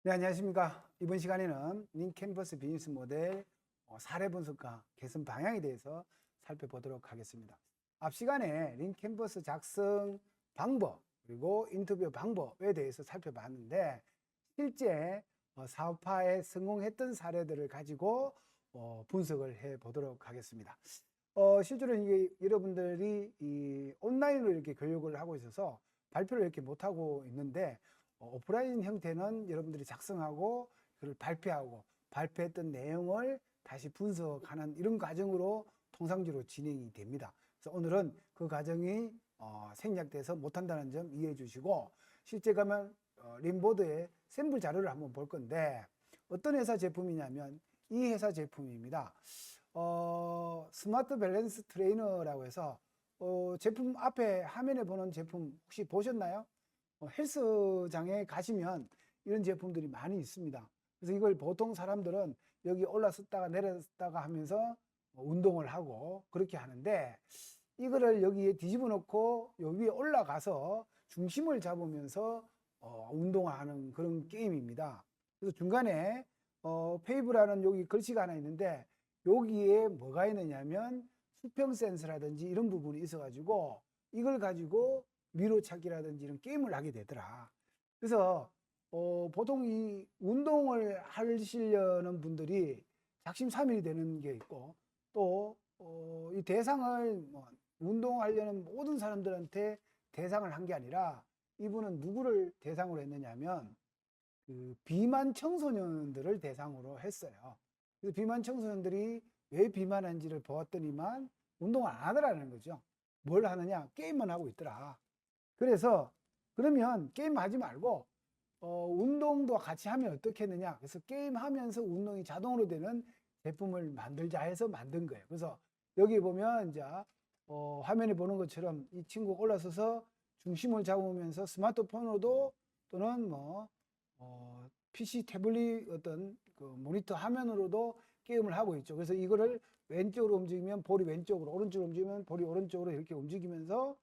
네, 안녕하십니까. 이번 시간에는 린캠퍼스 비즈니스 모델 사례 분석과 개선 방향에 대해서 살펴보도록 하겠습니다. 앞 시간에 린캠퍼스 작성 방법 그리고 인터뷰 방법에 대해서 살펴봤는데 실제 사업화에 성공했던 사례들을 가지고 분석을 해 보도록 하겠습니다. 실제로 이게 여러분들이 이 온라인으로 이렇게 교육을 하고 있어서 발표를 이렇게 못하고 있는데 오프라인 형태는 여러분들이 작성하고 그걸 발표하고 발표했던 내용을 다시 분석하는 이런 과정으로 통상적으로 진행이 됩니다. 그래서 오늘은 그 과정이 생략돼서 못한다는 점 이해해 주시고 실제 가면 림보드의 샘플 자료를 한번 볼 건데 어떤 회사 제품이냐면 이 회사 제품입니다. 스마트 밸런스 트레이너라고 해서 제품 앞에 화면에 보는 제품 혹시 보셨나요? 헬스장에 가시면 이런 제품들이 많이 있습니다. 그래서 이걸 보통 사람들은 여기 올라섰다가 내렸다가 하면서 운동을 하고 그렇게 하는데 이거를 여기에 뒤집어 놓고 여기 위에 올라가서 중심을 잡으면서 운동하는 그런 게임입니다. 그래서 중간에 페이브라는 여기 글씨가 하나 있는데 여기에 뭐가 있느냐면 수평 센서라든지 이런 부분이 있어 가지고 이걸 가지고 미로찾기라든지 이런 게임을 하게 되더라. 그래서 보통 이 운동을 하시려는 분들이 작심삼일이 되는 게 있고 또 이 대상을 운동하려는 모든 사람들한테 대상을 한 게 아니라 이분은 누구를 대상으로 했느냐면 그 비만 청소년들을 대상으로 했어요. 그래서 비만 청소년들이 왜 비만한지를 보았더니만 운동을 안 하더라는 거죠. 뭘 하느냐? 게임만 하고 있더라. 그래서 그러면 게임 하지 말고 운동도 같이 하면 어떻겠느냐. 그래서 게임하면서 운동이 자동으로 되는 제품을 만들자 해서 만든 거예요. 그래서 여기 보면 이제 화면에 보는 것처럼 이 친구가 올라서서 중심을 잡으면서 스마트폰으로도 또는 PC 태블릿 어떤 그 모니터 화면으로도 게임을 하고 있죠. 그래서 이거를 왼쪽으로 움직이면 볼이 왼쪽으로, 오른쪽으로 움직이면 볼이 오른쪽으로 이렇게 움직이면서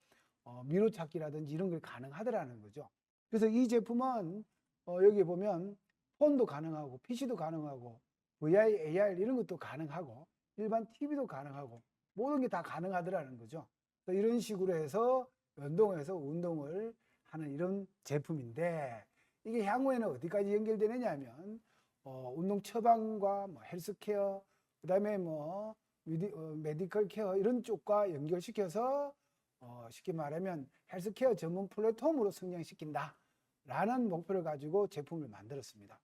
미로 찾기라든지 이런 게 가능하더라는 거죠. 그래서 이 제품은 여기 보면 폰도 가능하고 PC도 가능하고 VR, AR 이런 것도 가능하고 일반 TV도 가능하고 모든 게 다 가능하더라는 거죠. 이런 식으로 해서 연동해서 운동을 하는 이런 제품인데 이게 향후에는 어디까지 연결되느냐 하면 운동 처방과 헬스케어 그다음에 메디컬 케어 이런 쪽과 연결시켜서 쉽게 말하면 헬스케어 전문 플랫폼으로 성장시킨다 라는 목표를 가지고 제품을 만들었습니다.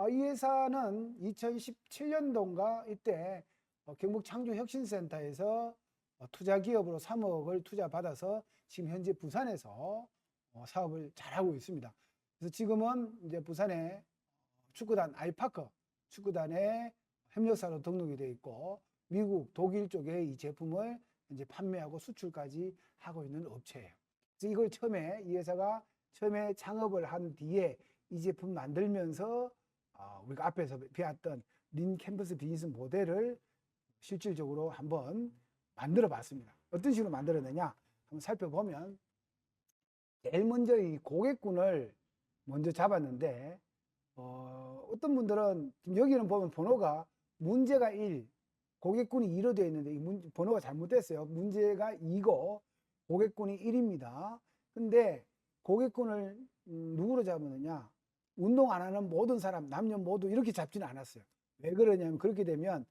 이 회사는 2017년도인가 이때 경북 창조혁신센터에서 투자기업으로 3억을 투자받아서 지금 현재 부산에서 사업을 잘하고 있습니다. 그래서 지금은 이제 부산에 축구단 아이파커 축구단에 협력사로 등록이 되어 있고 미국, 독일 쪽에 이 제품을 이제 판매하고 수출까지 하고 있는 업체예요. 그래서 이걸 처음에 이 회사가 처음에 창업을 한 뒤에 이 제품 만들면서 우리가 앞에서 배웠던 린 캠퍼스 비즈니스 모델을 실질적으로 한번 만들어 봤습니다. 어떤 식으로 만들었느냐 한번 살펴보면 제일 먼저 이 고객군을 먼저 잡았는데 어떤 분들은 지금 여기는 보면 번호가 문제가 1, 고객군이 2로 되어 있는데 이 번호가 잘못됐어요. 문제가 2고 고객군이 1입니다. 근데 고객군을 누구로 잡았느냐? 운동 안 하는 모든 사람, 남녀 모두 이렇게 잡지는 않았어요. 왜 그러냐면 그렇게 되면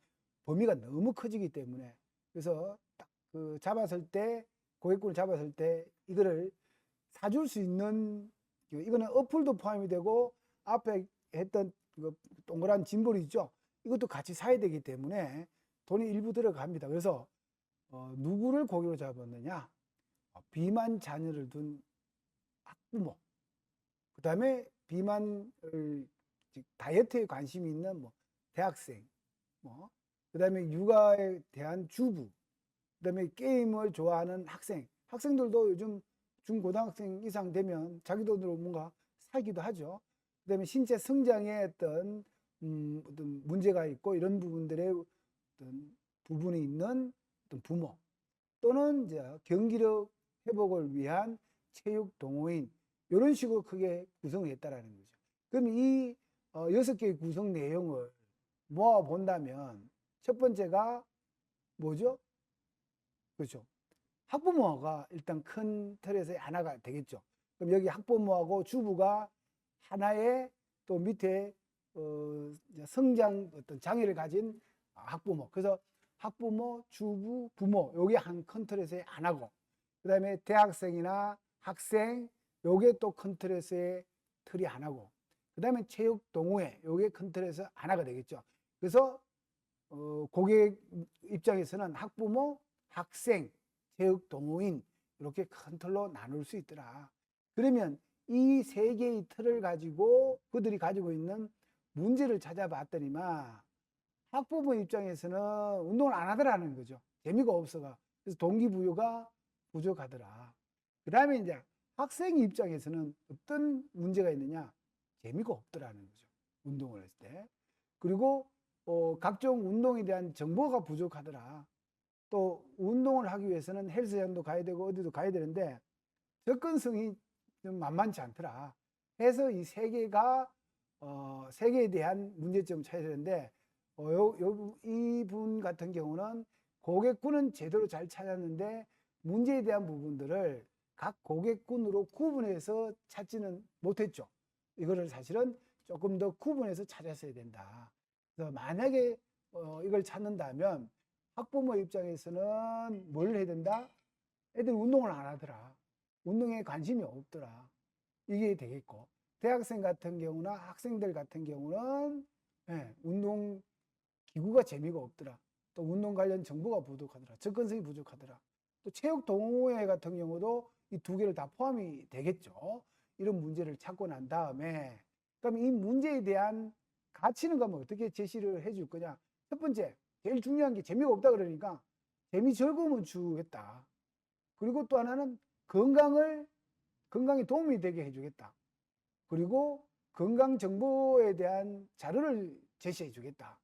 범위가 너무 커지기 때문에 그래서 딱 그 잡았을 때 고객군을 잡았을 때 이거를 사줄 수 있는 이거는 어플도 포함이 되고 앞에 했던 그 동그란 짐볼이 있죠. 이것도 같이 사야 되기 때문에 돈이 일부 들어갑니다. 그래서 누구를 고객으로 잡았느냐? 비만 자녀를 둔 학부모, 그 다음에 비만을 다이어트에 관심이 있는 대학생, 그 다음에 육아에 대한 주부, 그 다음에 게임을 좋아하는 학생, 학생들도 요즘 중고등학생 이상 되면 자기 돈으로 뭔가 사기도 하죠. 그 다음에 신체 성장에 어떤 문제가 있고 이런 부분들의 어떤 부분이 있는 어떤 부모 또는 이제 경기력 회복을 위한 체육 동호인 이런 식으로 크게 구성을 했다라는 거죠. 그럼 이 6개의 구성 내용을 모아 본다면 첫 번째가 뭐죠? 그렇죠. 학부모가 일단 큰 틀에서 하나가 되겠죠. 그럼 여기 학부모하고 주부가 하나의 또 밑에 성장 어떤 장애를 가진 학부모. 그래서 학부모, 주부, 부모 요게 한 큰 틀에서의 하나고, 그다음에 대학생이나 학생 요게 또 큰 틀에서의 틀이 하나고, 그다음에 체육 동호회 요게 큰 틀에서 하나가 되겠죠. 그래서 고객 입장에서는 학부모, 학생, 체육 동호인 이렇게 큰 틀로 나눌 수 있더라. 그러면 이 세 개의 틀을 가지고 그들이 가지고 있는 문제를 찾아봤더니만 학부모 입장에서는 운동을 안 하더라는 거죠. 재미가 없어가. 그래서 동기부여가 부족하더라. 그 다음에 이제 학생 입장에서는 어떤 문제가 있느냐? 재미가 없더라는 거죠. 운동을 했을 때. 그리고 각종 운동에 대한 정보가 부족하더라. 또 운동을 하기 위해서는 헬스장도 가야 되고 어디도 가야 되는데 접근성이 좀 만만치 않더라. 해서 이 세 개가 세 개에 대한 문제점을 찾아야 되는데 이분 같은 경우는 고객군은 제대로 잘 찾았는데 문제에 대한 부분들을 각 고객군으로 구분해서 찾지는 못했죠. 이거를 사실은 조금 더 구분해서 찾았어야 된다. 그래서 만약에 이걸 찾는다면 학부모 입장에서는 뭘 해야 된다? 애들 운동을 안 하더라. 운동에 관심이 없더라. 이게 되겠고, 대학생 같은 경우나 학생들 같은 경우는 운동 기구가 재미가 없더라. 또 운동 관련 정보가 부족하더라. 접근성이 부족하더라. 또 체육 동호회 같은 경우도 이 두 개를 다 포함이 되겠죠. 이런 문제를 찾고 난 다음에 그럼 이 문제에 대한 가치는 그러면 어떻게 제시를 해줄 거냐? 첫 번째, 제일 중요한 게 재미가 없다 그러니까 재미 즐거움을 주겠다. 그리고 또 하나는 건강에 도움이 되게 해주겠다. 그리고 건강 정보에 대한 자료를 제시해 주겠다.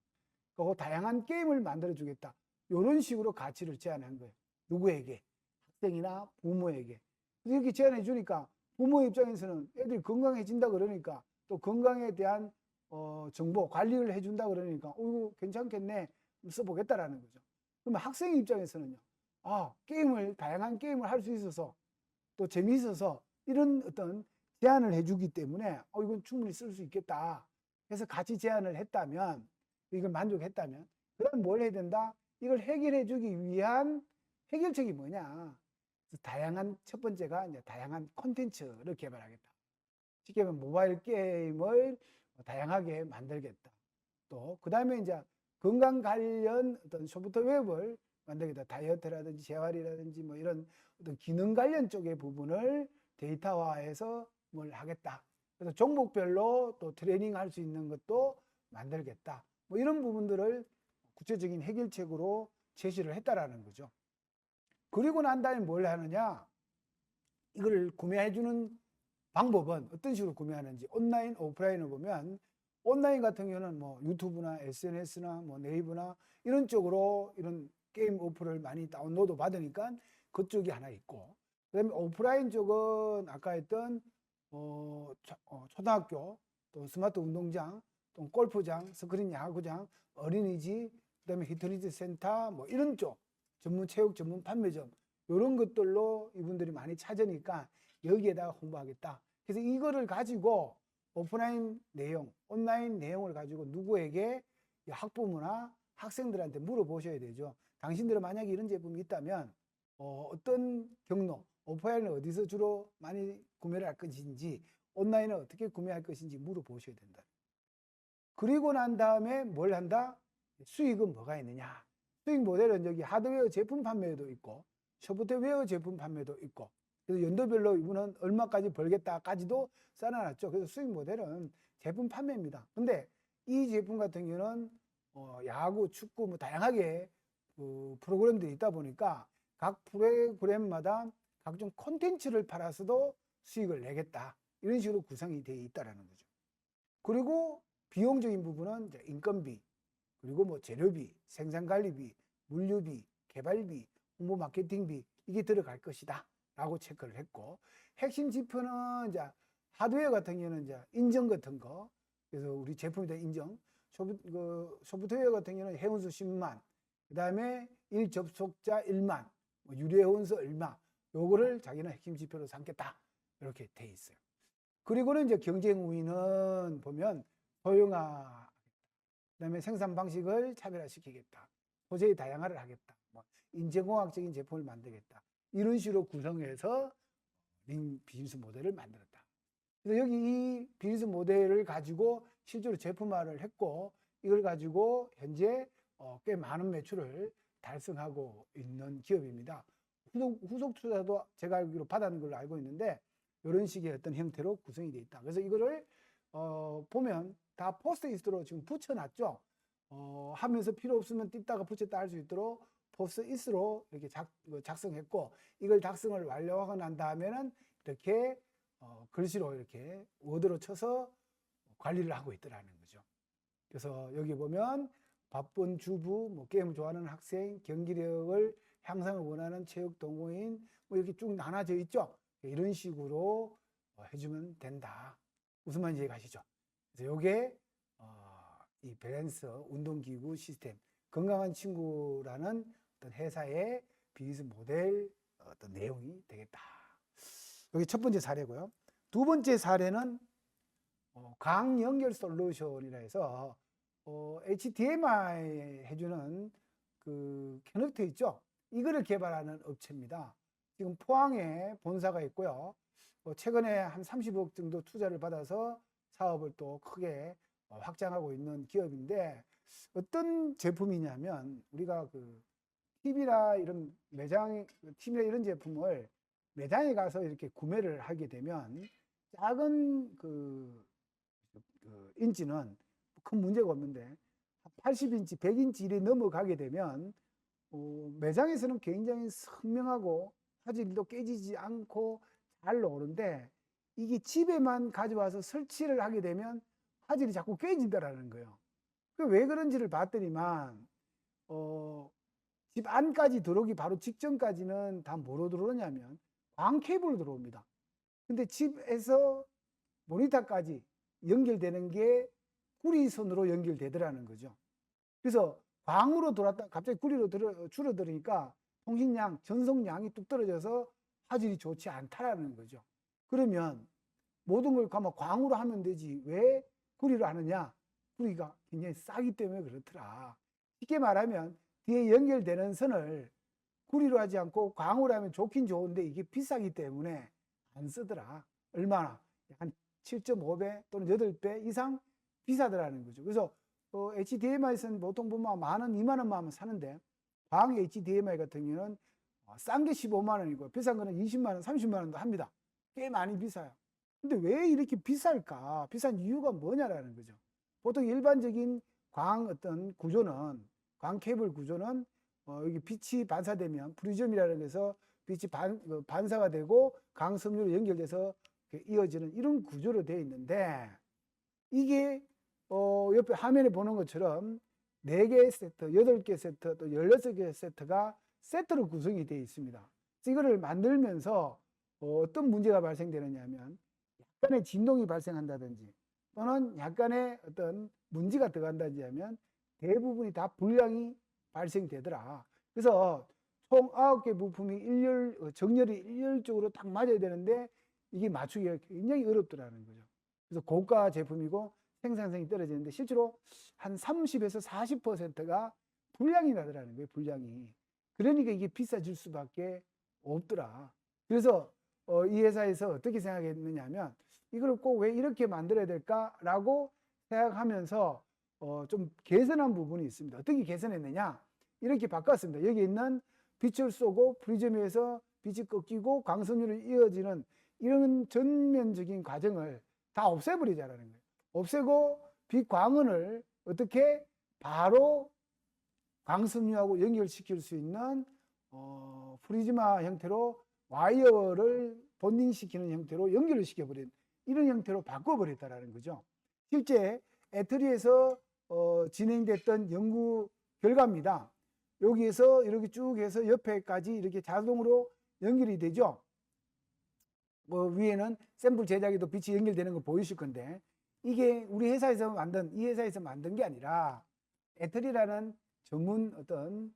그리고 다양한 게임을 만들어 주겠다. 이런 식으로 가치를 제안한 거예요. 누구에게? 학생이나 부모에게. 이렇게 제안해 주니까 부모 입장에서는 애들이 건강해진다 그러니까 또 건강에 대한 정보 관리를 해준다 그러니까 이거 괜찮겠네 써보겠다라는 거죠. 그러면 학생 입장에서는요. 다양한 게임을 할 수 있어서 또 재미있어서 이런 어떤 제안을 해주기 때문에 이건 충분히 쓸 수 있겠다 해서 같이 제안을 했다면, 이걸 만족했다면 그럼 뭘 해야 된다? 이걸 해결해 주기 위한 해결책이 뭐냐? 첫 번째가 이제 다양한 콘텐츠를 개발하겠다. 쉽게 말하면 모바일 게임을 다양하게 만들겠다. 또 그 다음에 이제 건강 관련 어떤 소프트웨어를 만들겠다. 다이어트라든지 재활이라든지 뭐 이런 어떤 기능 관련 쪽의 부분을 데이터화해서 뭘 하겠다. 그래서 종목별로 또 트레이닝 할 수 있는 것도 만들겠다. 뭐 이런 부분들을 구체적인 해결책으로 제시를 했다라는 거죠. 그리고 난 다음에 뭘 하느냐? 이걸 구매해주는 방법은 어떤 식으로 구매하는지 온라인, 오프라인을 보면 온라인 같은 경우는 뭐 유튜브나 SNS나 뭐 네이버나 이런 쪽으로 이런 게임 어플을 많이 다운로드 받으니까 그쪽이 하나 있고, 그다음에 오프라인 쪽은 아까 했던 초등학교, 또 스마트 운동장, 또 골프장, 스크린 야구장, 어린이집, 그다음에 히트니스 센터 뭐 이런 쪽 전문 체육 전문 판매점 이런 것들로 이분들이 많이 찾으니까 여기에다가 홍보하겠다. 그래서 이거를 가지고 오프라인 내용, 온라인 내용을 가지고 누구에게 학부모나 학생들한테 물어보셔야 되죠. 당신들은 만약에 이런 제품이 있다면 어떤 경로, 오프라인은 어디서 주로 많이 구매를 할 것인지, 온라인은 어떻게 구매할 것인지 물어보셔야 된다. 그리고 난 다음에 뭘 한다? 수익은 뭐가 있느냐? 수익 모델은 여기 하드웨어 제품 판매도 있고 소프트웨어 제품 판매도 있고, 그래서 연도별로 이분은 얼마까지 벌겠다까지도 써놔놨죠. 그래서 수익 모델은 제품 판매입니다. 근데 이 제품 같은 경우는 야구, 축구 뭐 다양하게 프로그램들이 있다 보니까 각 프로그램마다 각종 콘텐츠를 팔아서도 수익을 내겠다. 이런 식으로 구성이 되어 있다는 거죠. 그리고 비용적인 부분은 이제 인건비, 그리고 뭐 재료비, 생산관리비, 물류비, 개발비, 홍보 마케팅비 이게 들어갈 것이다 라고 체크를 했고, 핵심 지표는 이제 하드웨어 같은 경우는 이제 인증 같은 거, 그래서 우리 제품에 대한 인정. 소프트웨어 같은 경우는 회원수 10만, 그 다음에 1접속자 1만, 유료 회원수 얼마, 요거를 자기는 핵심 지표로 삼겠다. 이렇게 돼 있어요. 그리고는 이제 경쟁 우위는 보면 소형화, 그다음에 생산 방식을 차별화시키겠다. 소재의 다양화를 하겠다. 뭐 인재공학적인 제품을 만들겠다. 이런 식으로 구성해서 린 비즈니스 모델을 만들었다. 그래서 여기 이 비즈니스 모델을 가지고 실제로 제품화를 했고, 이걸 가지고 현재 꽤 많은 매출을 달성하고 있는 기업입니다. 후속 투자도 제가 알기로 받았는 걸로 알고 있는데, 이런 식의 어떤 형태로 구성이 되어 있다. 그래서 이거를 보면 다 포스트잇으로 지금 붙여놨죠. 하면서 필요 없으면 띄다가 붙였다 할 수 있도록 포스트잇으로 이렇게 작성했고, 이걸 작성을 완료하고 난 다음에는 이렇게 글씨로 이렇게 워드로 쳐서 관리를 하고 있더라는 거죠. 그래서 여기 보면 바쁜 주부, 뭐 게임을 좋아하는 학생, 경기력을 향상을 원하는 체육 동호인, 뭐 이렇게 쭉 나눠져 있죠. 이런 식으로 해주면 된다. 무슨 말인지 이해가시죠? 그래서 요게 이 밸런스 운동기구 시스템, 건강한 친구라는 어떤 회사의 비즈니스 모델 어떤 내용이 되겠다. 여기 첫 번째 사례고요. 두 번째 사례는 광연결 솔루션이라 해서 HDMI 해주는 그 커넥터 있죠. 이거를 개발하는 업체입니다. 지금 포항에 본사가 있고요. 최근에 한 30억 정도 투자를 받아서 사업을 또 크게 확장하고 있는 기업인데, 어떤 제품이냐면 우리가 그 TV나 이런 매장, TV나 이런 제품을 매장에 가서 이렇게 구매를 하게 되면 작은 그 인치는 큰 문제가 없는데 80인치, 100인치 일이 넘어가게 되면 매장에서는 굉장히 선명하고 화질도 깨지지 않고 잘 나오는데, 이게 집에만 가져와서 설치를 하게 되면 화질이 자꾸 깨진다라는 거예요. 왜 그런지를 봤더니만 집 안까지 들어오기 바로 직전까지는 다 뭐로 들어오냐면 광 케이블로 들어옵니다. 근데 집에서 모니터까지 연결되는 게 구리선으로 연결되더라는 거죠. 그래서 광으로 돌았다 갑자기 구리로 줄어들으니까 통신량, 전송량이 뚝 떨어져서 화질이 좋지 않다라는 거죠. 그러면 모든 걸 가만 광으로 하면 되지 왜 구리로 하느냐? 구리가 굉장히 싸기 때문에 그렇더라. 쉽게 말하면 뒤에 연결되는 선을 구리로 하지 않고 광으로 하면 좋긴 좋은데 이게 비싸기 때문에 안 쓰더라. 얼마나? 한 7.5배 또는 8배 이상 비싸더라는 거죠. 그래서 HDMI에서는 보통 보면 10,000원, 20,000원만 사는데 광 HDMI 같은 경우는 싼 게 15만 원이고 비싼 거는 20만 원, 30만 원도 합니다. 꽤 많이 비싸요. 근데 왜 이렇게 비쌀까? 비싼 이유가 뭐냐라는 거죠. 보통 일반적인 광 어떤 구조는, 광 케이블 구조는 여기 빛이 반사되면 프리즘이라는 것에서 빛이 반사가 되고 강섬유로 연결돼서 이어지는 이런 구조로 되어 있는데, 이게 옆에 화면에 보는 것처럼 4개 세트, 8개 세트, 또 16개 세트가 세트로 구성이 되어 있습니다. 그래서 이거를 만들면서 어떤 문제가 발생되느냐 하면 약간의 진동이 발생한다든지 또는 약간의 어떤 문제가 들어간다든지 하면 대부분이 다 불량이 발생되더라. 그래서 총 9개 부품이 정렬이 일렬적으로 딱 맞아야 되는데 이게 맞추기가 굉장히 어렵더라는 거죠. 그래서 고가 제품이고 생산성이 떨어지는데 실제로 한 30에서 40%가 불량이 나더라는 거예요. 불량이. 그러니까 이게 비싸질 수밖에 없더라. 그래서 이 회사에서 어떻게 생각했느냐 하면 이걸 꼭 왜 이렇게 만들어야 될까라고 생각하면서 좀 개선한 부분이 있습니다. 어떻게 개선했느냐? 이렇게 바꿨습니다. 여기 있는 빛을 쏘고 프리즘에서 빛이 꺾이고 광선유로 이어지는 이런 전면적인 과정을 다 없애버리자라는 거예요. 없애고 빛광원을 어떻게 바로 광섬유하고 연결시킬 수 있는 프리즈마 형태로 와이어를 본딩시키는 형태로 연결을 시켜버린 이런 형태로 바꿔버렸다는 거죠. 실제 애터리에서 진행됐던 연구 결과입니다. 여기에서 이렇게 쭉 해서 옆에까지 이렇게 자동으로 연결이 되죠. 위에는 샘플 제작에도 빛이 연결되는 거 보이실 건데, 이게 우리 회사에서 만든 이 회사에서 만든 게 아니라 애틀이라는 전문 어떤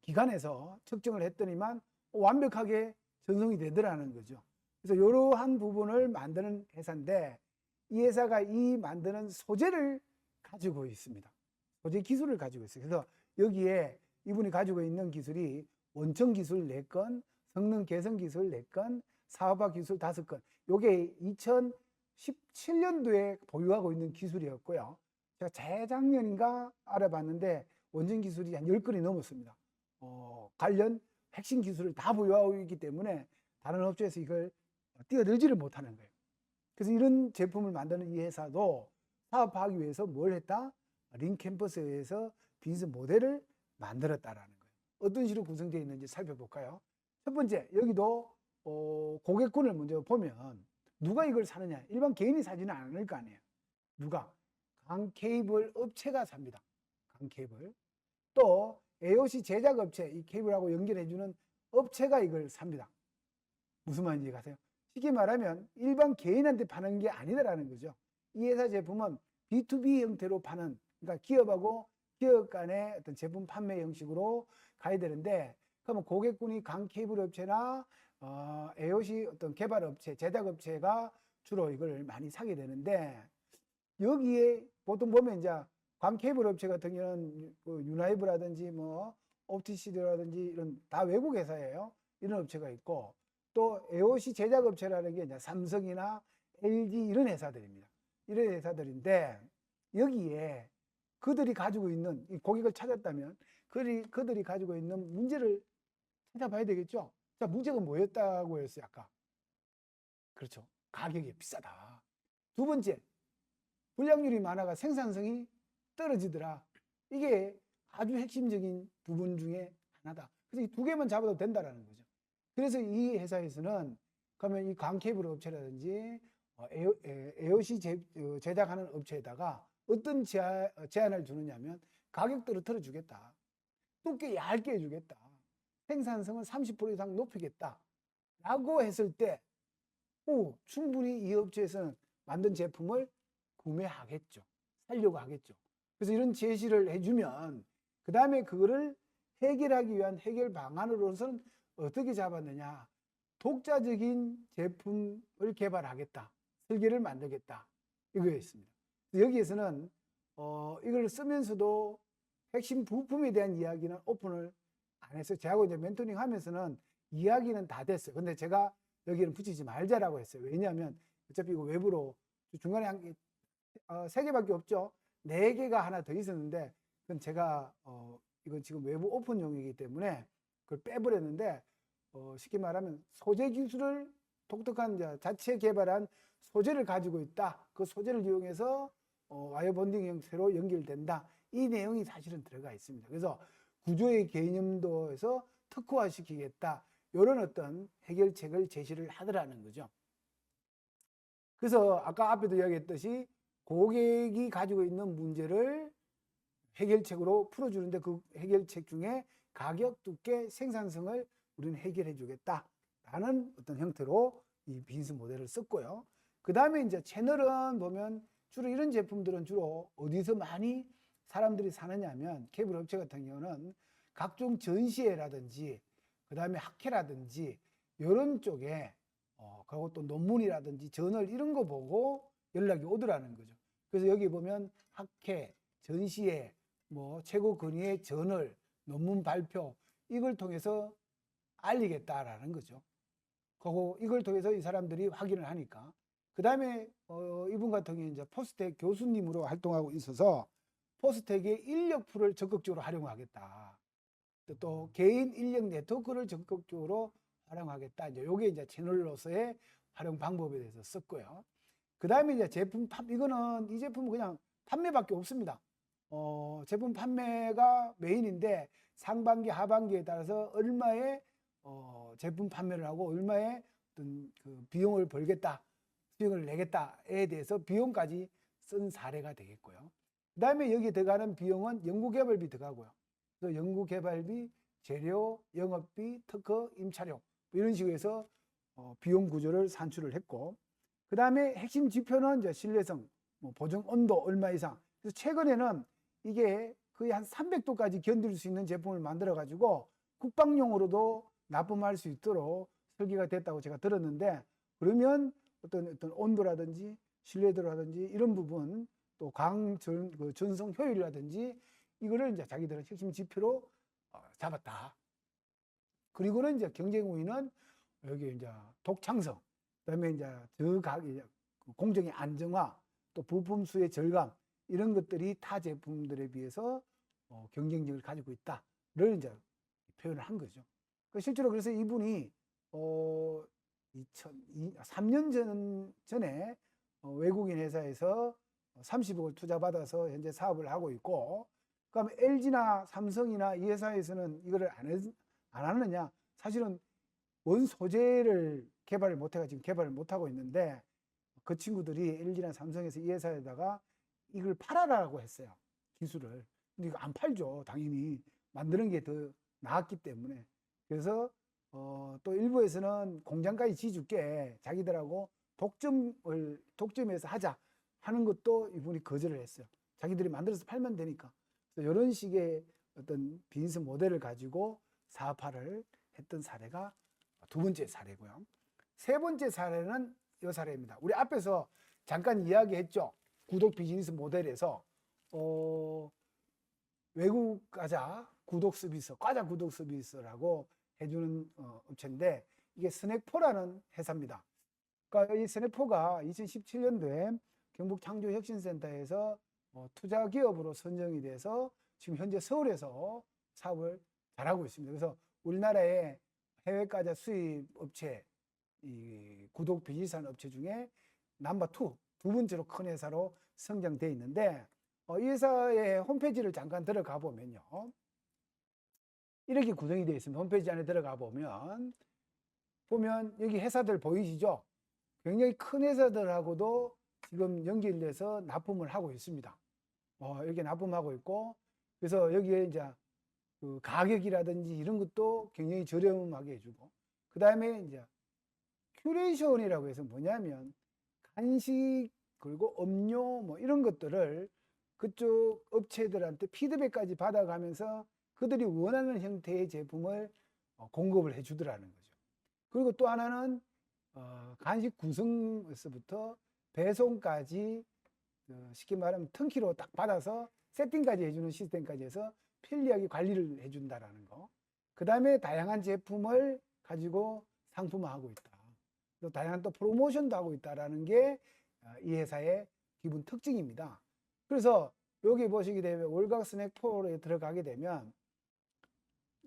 기관에서 측정을 했더니만 완벽하게 전송이 되더라는 거죠. 그래서 이러한 부분을 만드는 회사인데 이 회사가 이 만드는 소재를 가지고 있습니다. 소재 기술을 가지고 있어요. 그래서 여기에 이분이 가지고 있는 기술이 원천 기술 4건, 성능 개선 기술 4건, 사업화 기술 5건. 요게 2017년도에 보유하고 있는 기술이었고요. 제가 재작년인가 알아봤는데 원전 기술이 한 10건이 넘었습니다. 관련 핵심 기술을 다 보유하고 있기 때문에 다른 업체에서 이걸 뛰어들지를 못하는 거예요. 그래서 이런 제품을 만드는 이 회사도 사업화하기 위해서 뭘 했다? 링캠퍼스에서 비즈니스 모델을 만들었다라는 거예요. 어떤 식으로 구성되어 있는지 살펴볼까요? 첫 번째, 여기도 고객군을 먼저 보면 누가 이걸 사느냐? 일반 개인이 사지는 않을 거 아니에요. 누가? 강 케이블 업체가 삽니다. 강 케이블. 또 AOC 제작업체, 이 케이블하고 연결해주는 업체가 이걸 삽니다. 무슨 말인지 가세요? 쉽게 말하면 일반 개인한테 파는 게 아니다라는 거죠. 이 회사 제품은 B2B 형태로 파는, 그러니까 기업하고 기업 간의 어떤 제품 판매 형식으로 가야 되는데, 그러면 고객군이 강 케이블 업체나 AOC 어떤 개발 업체, 제작 업체가 주로 이걸 많이 사게 되는데, 여기에 보통 보면 이제 강 케이블 업체 같은 경우는 유나이브라든지 뭐 옵티시드라든지 이런 다 외국 회사예요. 이런 업체가 있고, 또 AOC 제작 업체라는 게 이제 삼성이나 LG 이런 회사들입니다. 이런 회사들인데 여기에 그들이 가지고 있는 이 고객을 찾았다면 그들이 가지고 있는 문제를 찾아봐야 되겠죠. 자, 문제가 뭐였다고 했어요, 아까? 그렇죠. 가격이 비싸다. 두 번째, 불량률이 많아가 생산성이 떨어지더라. 이게 아주 핵심적인 부분 중에 하나다. 그래서 이 두 개만 잡아도 된다라는 거죠. 그래서 이 회사에서는 그러면 이 광케이블 업체라든지 AOC 제작하는 업체에다가 어떤 제안을 주느냐면 가격대로 틀어주겠다. 두께 얇게 해주겠다. 생산성을 30% 이상 높이겠다. 라고 했을 때 충분히 이 업체에서는 만든 제품을 구매하겠죠. 살려고 하겠죠. 그래서 이런 제시를 해주면 그 다음에 그거를 해결하기 위한 해결 방안으로서는 어떻게 잡았느냐. 독자적인 제품을 개발하겠다. 설계를 만들겠다. 이거였습니다. 여기에서는 이걸 쓰면서도 핵심 부품에 대한 이야기는 오픈을 안 했어요. 저하고 이제 멘토링 하면서는 이야기는 다 됐어요. 근데 제가 여기는 붙이지 말자라고 했어요. 왜냐하면 어차피 이거 외부로 중간에 한 3개밖에 없죠. 4개가 하나 더 있었는데 그건 제가 이건 지금 외부 오픈용이기 때문에 그걸 빼버렸는데 쉽게 말하면 소재 기술을 독특한 자체 개발한 소재를 가지고 있다. 그 소재를 이용해서 와이어 본딩 형태로 연결된다. 이 내용이 사실은 들어가 있습니다. 그래서 구조의 개념도 해서 특화시키겠다. 이런 어떤 해결책을 제시를 하더라는 거죠. 그래서 아까 앞에도 이야기했듯이 고객이 가지고 있는 문제를 해결책으로 풀어주는데 그 해결책 중에 가격, 두께, 생산성을 우리는 해결해 주겠다라는 어떤 형태로 이 비즈니스 모델을 썼고요. 그 다음에 이제 채널은 보면 주로 이런 제품들은 주로 어디서 많이 사람들이 사느냐 하면 케이블 업체 같은 경우는 각종 전시회라든지 그 다음에 학회라든지 이런 쪽에 그리고 또 논문이라든지 저널 이런 거 보고 연락이 오더라는 거죠. 그래서 여기 보면 학회, 전시회, 뭐 최고 권위의 저널, 논문 발표 이걸 통해서 알리겠다라는 거죠. 그리고 이걸 통해서 이 사람들이 확인을 하니까 그 다음에 이분 같은 경우에 이제 포스텍 교수님으로 활동하고 있어서 포스텍의 인력 풀을 적극적으로 활용하겠다. 또 개인 인력 네트워크를 적극적으로 활용하겠다. 이제 요게 이제 채널로서의 활용 방법에 대해서 썼고요. 그 다음에 이제 제품 이거는 이 제품은 그냥 판매밖에 없습니다. 제품 판매가 메인인데 상반기, 하반기에 따라서 얼마의 제품 판매를 하고 얼마의 어떤 그 비용을 벌겠다, 수익을 내겠다에 대해서 비용까지 쓴 사례가 되겠고요. 그 다음에 여기 들어가는 비용은 연구개발비 들어가고요. 그래서 연구개발비, 재료, 영업비, 특허, 임차료 이런 식으로 해서 비용 구조를 산출을 했고 그 다음에 핵심 지표는 이제 신뢰성, 뭐 보증 온도 얼마 이상. 그래서 최근에는 이게 거의 한 300도까지 견딜 수 있는 제품을 만들어 가지고 국방용으로도 납품할 수 있도록 설계가 됐다고 제가 들었는데, 그러면 어떤 온도라든지 신뢰도라든지 이런 부분, 또 전송 효율이라든지 이거를 이제 자기들은 핵심 지표로 잡았다. 그리고는 이제 경쟁 우위는 여기 이제 독창성, 그다음에 이제 공정의 안정화, 또 부품 수의 절감, 이런 것들이 타 제품들에 비해서 경쟁력을 가지고 있다를 이제 표현을 한 거죠. 실제로 그래서 이분이 3년 전에 외국인 회사에서 30억을 투자받아서 현재 사업을 하고 있고, 그다음에 LG나 삼성이나 이 회사에서는 이거를 안 하느냐? 사실은 원 소재를 개발을 못해가 지금 개발을 못하고 있는데, 그 친구들이 LG나 삼성에서 이 회사에다가 이걸 팔아라고 했어요. 기술을. 근데 이거 안 팔죠. 당연히. 만드는 게 더 나았기 때문에. 그래서 또 일부에서는 공장까지 지어줄게. 자기들하고 독점해서 하자 하는 것도 이분이 거절을 했어요. 자기들이 만들어서 팔면 되니까. 그래서 이런 식의 어떤 비즈니스 모델을 가지고 사업화를 했던 사례가 두 번째 사례고요. 세 번째 사례는 이 사례입니다. 우리 앞에서 잠깐 이야기했죠. 구독 비즈니스 모델에서 외국 과자 구독 서비스라고 해주는 업체인데, 이게 스낵포라는 회사입니다. 그러니까 이 스낵포가 2017년도에 경북창조혁신센터에서 투자 기업으로 선정이 돼서 지금 현재 서울에서 사업을 잘하고 있습니다. 그래서 우리나라의 해외 과자 수입 업체, 이 구독 비즈니스 하는 업체 중에 넘버 2, 두 번째로 큰 회사로 성장되어 있는데, 이 회사의 홈페이지를 잠깐 들어가 보면요, 이렇게 구성이 되어 있습니다. 홈페이지 안에 들어가 보면 여기 회사들 보이시죠? 굉장히 큰 회사들하고도 지금 연결돼서 납품을 하고 있습니다. 이렇게 납품하고 있고, 그래서 여기에 이제 그 가격이라든지 이런 것도 굉장히 저렴하게 해주고, 그 다음에 이제 큐레이션이라고 해서 뭐냐면 간식 그리고 음료 뭐 이런 것들을 그쪽 업체들한테 피드백까지 받아가면서 그들이 원하는 형태의 제품을 공급을 해주더라는 거죠. 그리고 또 하나는 간식 구성에서부터 배송까지 쉽게 말하면 턴키로 딱 받아서 세팅까지 해주는 시스템까지 해서 편리하게 관리를 해준다라는 거. 그 다음에 다양한 제품을 가지고 상품화하고 있다. 또 다양한 또 프로모션도 하고 있다라는 게 이 회사의 기본 특징입니다. 그래서 여기 보시게 되면 월각 스낵포에 들어가게 되면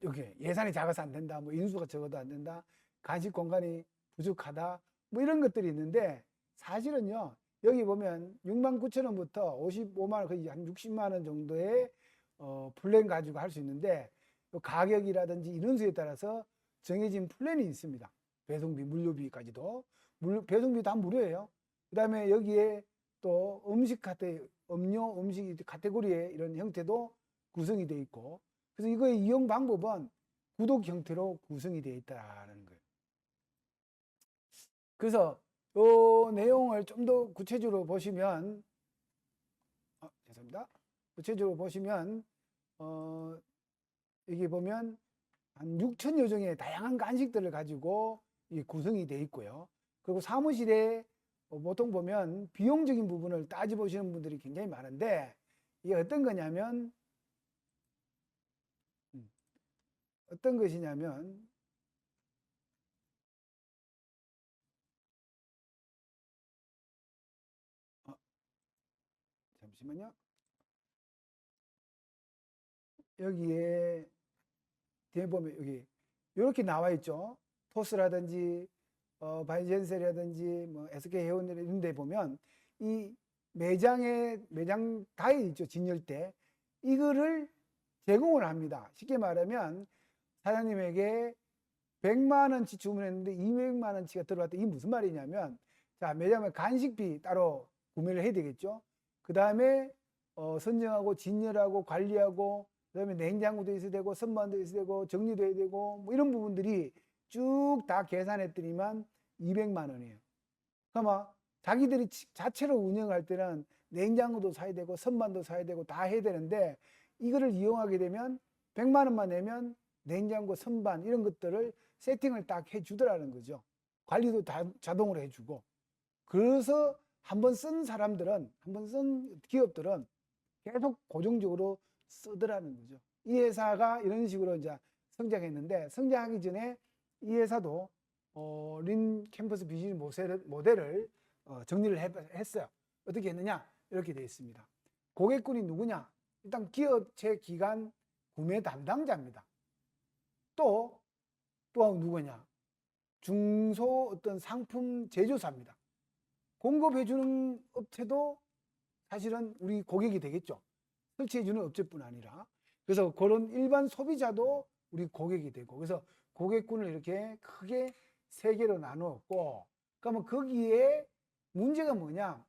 여기 예산이 작아서 안 된다, 뭐 인수가 적어도 안 된다, 간식 공간이 부족하다, 뭐 이런 것들이 있는데, 사실은요 여기 보면 69,000원부터 55만원, 거의 한 60만원 정도의 플랜 가지고 할 수 있는데, 가격이라든지 인원수에 따라서 정해진 플랜이 있습니다. 배송비, 물류비까지도. 배송비 다 무료예요. 그 다음에 여기에 또 음료, 음식 카테고리의 이런 형태도 구성이 되어 있고, 그래서 이거의 이용 방법은 구독 형태로 구성이 되어 있다는 거예요. 그래서 이 내용을 좀 더 구체적으로 보시면, 죄송합니다. 구체적으로 보시면, 여기 보면 한 6,000여 종의 다양한 간식들을 가지고 구성이 되어 있고요. 그리고 사무실에 보통 보면 비용적인 부분을 따져보시는 분들이 굉장히 많은데, 이게 어떤 거냐면, 어떤 것이냐면, 잠시만요. 여기에 뒤에 보면 여기 이렇게 나와 있죠. 토스라든지 바이젠셀이라든지 뭐 SK 해운 이런 데 보면 이 매장 다이 있죠. 진열대. 이거를 제공을 합니다. 쉽게 말하면 사장님에게 100만 원치 주문했는데 200만 원치가 들어왔다. 이게 무슨 말이냐면, 자, 매장에 간식비 따로 구매를 해야 되겠죠. 그 다음에 선정하고 진열하고 관리하고, 그 다음에 냉장고도 있어야 되고 선반도 있어야 되고 정리도 해야 되고 뭐 이런 부분들이 쭉 다 계산했더니만 200만 원이에요. 그러면 자기들이 자체로 운영할 때는 냉장고도 사야 되고 선반도 사야 되고 다 해야 되는데 이거를 이용하게 되면 100만 원만 내면 냉장고, 선반 이런 것들을 세팅을 딱 해주더라는 거죠. 관리도 다 자동으로 해주고. 그래서 한번 쓴 사람들은, 한번 쓴 기업들은 계속 고정적으로 쓰더라는 거죠. 이 회사가 이런 식으로 이제 성장했는데, 성장하기 전에 이 회사도 린 캠퍼스 비즈니스 모델을 정리를 했어요. 어떻게 했느냐? 이렇게 되어 있습니다. 고객군이 누구냐? 일단 기업체 기관 구매 담당자입니다. 또 누구냐? 중소 어떤 상품 제조사입니다. 공급해주는 업체도 사실은 우리 고객이 되겠죠. 설치해주는 업체뿐 아니라. 그래서 그런 일반 소비자도 우리 고객이 되고, 그래서 고객군을 이렇게 크게 세 개로 나누었고, 그러면 거기에 문제가 뭐냐?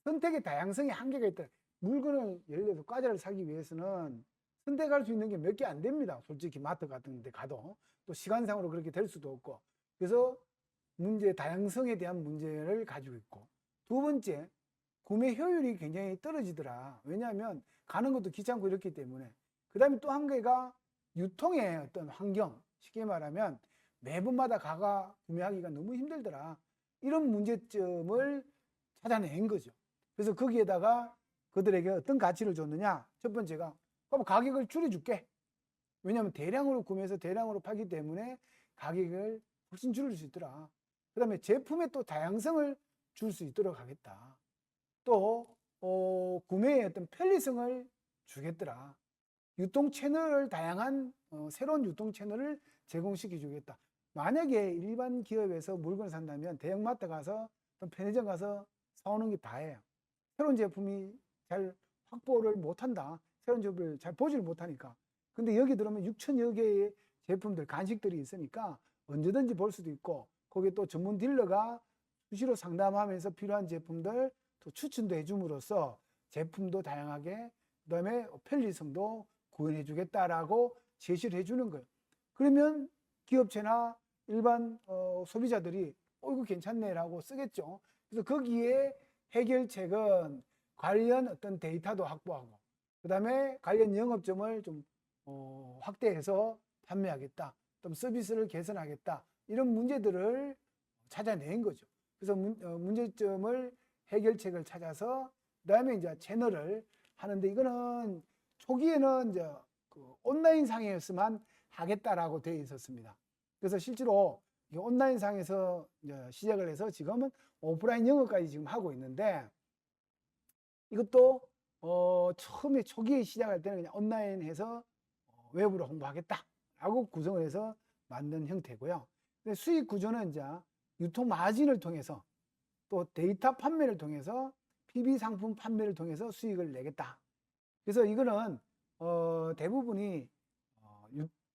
선택의 다양성이 한계가 있다. 물건을 예를 들어서 과자를 사기 위해서는 선택할 수 있는 게 몇 개 안 됩니다. 솔직히 마트 같은 데 가도. 또 시간상으로 그렇게 될 수도 없고. 그래서 다양성에 대한 문제를 가지고 있고. 두 번째, 구매 효율이 굉장히 떨어지더라. 왜냐하면 가는 것도 귀찮고 이렇기 때문에. 그 다음에 또 한 개가 유통의 어떤 환경. 쉽게 말하면 매번마다 구매하기가 너무 힘들더라. 이런 문제점을 찾아낸 거죠. 그래서 거기에다가 그들에게 어떤 가치를 줬느냐? 첫 번째가 그럼 가격을 줄여줄게. 왜냐하면 대량으로 구매해서 대량으로 팔기 때문에 가격을 훨씬 줄일 수 있더라. 그 다음에 제품의 또 다양성을 줄 수 있도록 하겠다. 또 구매의 어떤 편리성을 주겠더라. 유통 채널을 다양한 새로운 유통 채널을 제공시켜 주겠다. 만약에 일반 기업에서 물건을 산다면 대형마트 가서 또 편의점 가서 사오는 게 다예요. 새로운 제품이 잘 확보를 못한다. 새로운 제품을 잘 보지를 못하니까. 근데 여기 들어오면 6천여 개의 제품들, 간식들이 있으니까 언제든지 볼 수도 있고, 거기에 또 전문 딜러가 수시로 상담하면서 필요한 제품들 또 추천도 해줌으로써 제품도 다양하게, 그 다음에 편리성도 구현해 주겠다라고 제시를 해주는 거예요. 그러면 기업체나 일반 소비자들이 이거 괜찮네라고 쓰겠죠. 그래서 거기에 해결책은 관련 어떤 데이터도 확보하고, 그 다음에 관련 영업점을 좀 확대해서 판매하겠다, 또 서비스를 개선하겠다, 이런 문제들을 찾아낸 거죠. 그래서 문제점을 해결책을 찾아서 그 다음에 이제 채널을 하는데, 이거는 초기에는 이제 그 온라인 상에서만 하겠다라고 되어 있었습니다. 그래서 실제로 온라인 상에서 이제 시작을 해서 지금은 오프라인 영업까지 지금 하고 있는데, 이것도 처음에 초기에 시작할 때는 그냥 온라인해서 외부로 홍보하겠다라고 구성을 해서 만든 형태고요. 근데 수익 구조는 이제 유통 마진을 통해서 또 데이터 판매를 통해서 PB 상품 판매를 통해서 수익을 내겠다. 그래서 이거는 대부분이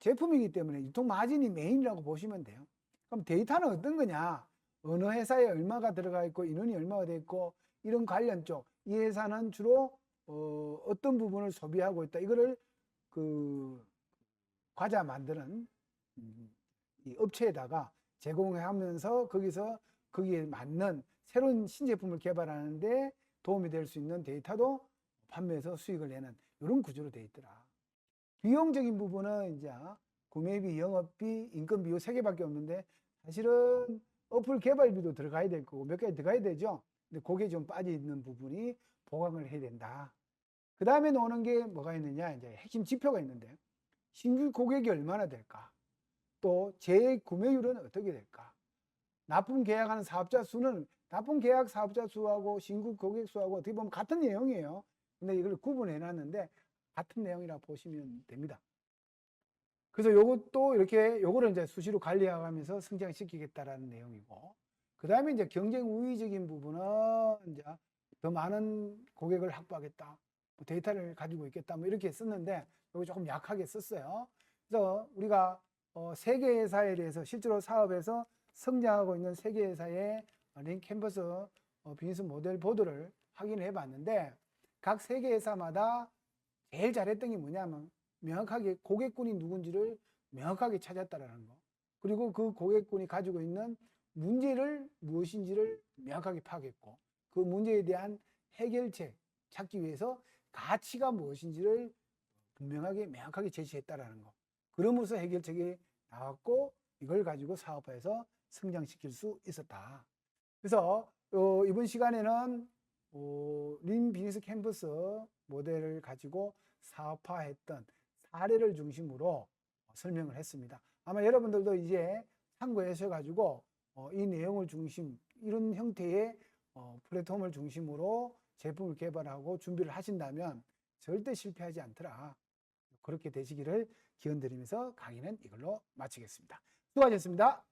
제품이기 때문에 유통 마진이 메인이라고 보시면 돼요. 그럼 데이터는 어떤 거냐? 어느 회사에 얼마가 들어가 있고 인원이 얼마가 돼 있고 이런 관련 쪽, 이 회사는 주로 어떤 부분을 소비하고 있다. 이거를 그 과자 만드는 이 업체에다가 제공하면서 거기에 맞는 새로운 신제품을 개발하는데 도움이 될 수 있는 데이터도 판매해서 수익을 내는 이런 구조로 되어 있더라. 비용적인 부분은 이제 구매비, 영업비, 인건비 이 세 개밖에 없는데, 사실은 어플 개발비도 들어가야 될 거고 몇 가지 들어가야 되죠. 근데 그게 좀 빠져 있는 부분이 보강을 해야 된다. 그 다음에 나오는 게 뭐가 있느냐? 이제 핵심 지표가 있는데, 신규 고객이 얼마나 될까? 또 재구매율은 어떻게 될까? 납품 계약하는 사업자 수는 납품 계약 사업자 수하고 신규 고객 수하고 어떻게 보면 같은 내용이에요. 근데 이걸 구분해 놨는데 같은 내용이라 보시면 됩니다. 그래서 요것도 이렇게 요거를 이제 수시로 관리하면서 성장시키겠다라는 내용이고, 그 다음에 이제 경쟁 우위적인 부분은 이제 더 많은 고객을 확보하겠다, 데이터를 가지고 있겠다, 뭐 이렇게 썼는데 여기 조금 약하게 썼어요. 그래서 우리가 세계 회사에 대해서 실제로 사업에서 성장하고 있는 세계 회사의 린 캠퍼스 비즈니스 모델 보드를 확인해 봤는데, 각 세계 회사마다 제일 잘했던 게 뭐냐면 명확하게 고객군이 누군지를 명확하게 찾았다라는 거, 그리고 그 고객군이 가지고 있는 문제를 무엇인지를 명확하게 파악했고 그 문제에 대한 해결책 찾기 위해서 가치가 무엇인지를 분명하게 명확하게 제시했다라는 거. 그러면서 해결책이 나왔고 이걸 가지고 사업화해서 성장시킬 수 있었다. 그래서 이번 시간에는 린 비즈니스 캔버스 모델을 가지고 사업화했던 사례를 중심으로 설명을 했습니다. 아마 여러분들도 이제 참고하셔가지고 이 내용을 중심, 이런 형태의 플랫폼을 중심으로 제품을 개발하고 준비를 하신다면 절대 실패하지 않더라. 그렇게 되시기를 기원드리면서 강의는 이걸로 마치겠습니다. 수고하셨습니다.